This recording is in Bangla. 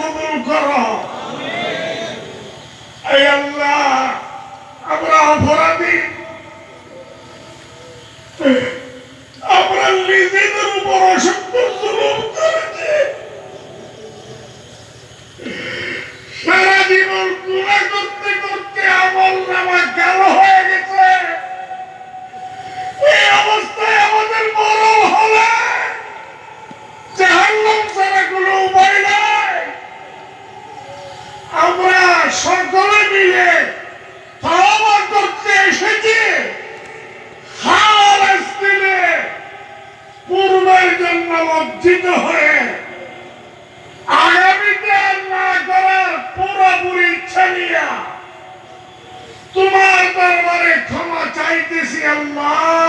কবুল করো। এই আল্লাহ, আমরা অপরাধী, আমরা নিজেদের উপর অসংখ্য জুলুম করেছি। সারা জীবন গুনাহ করতে করতে আমলনামা কালো হয়ে গেছে। এই অবস্থায় আমাদের মরণ হলে জাহান্নাম ছাড়া কোনো উপায় নাই। আমরা সকলে মিলে তওবা করতে এসেছি, খালিস্তানে পূর্বের জন্য লজ্জিত হয়ে আগামীতে আর না করার পুরোপুরি ইচ্ছা নিয়ে তোমার দরবারে ক্ষমা চাইতেছি আল্লাহ।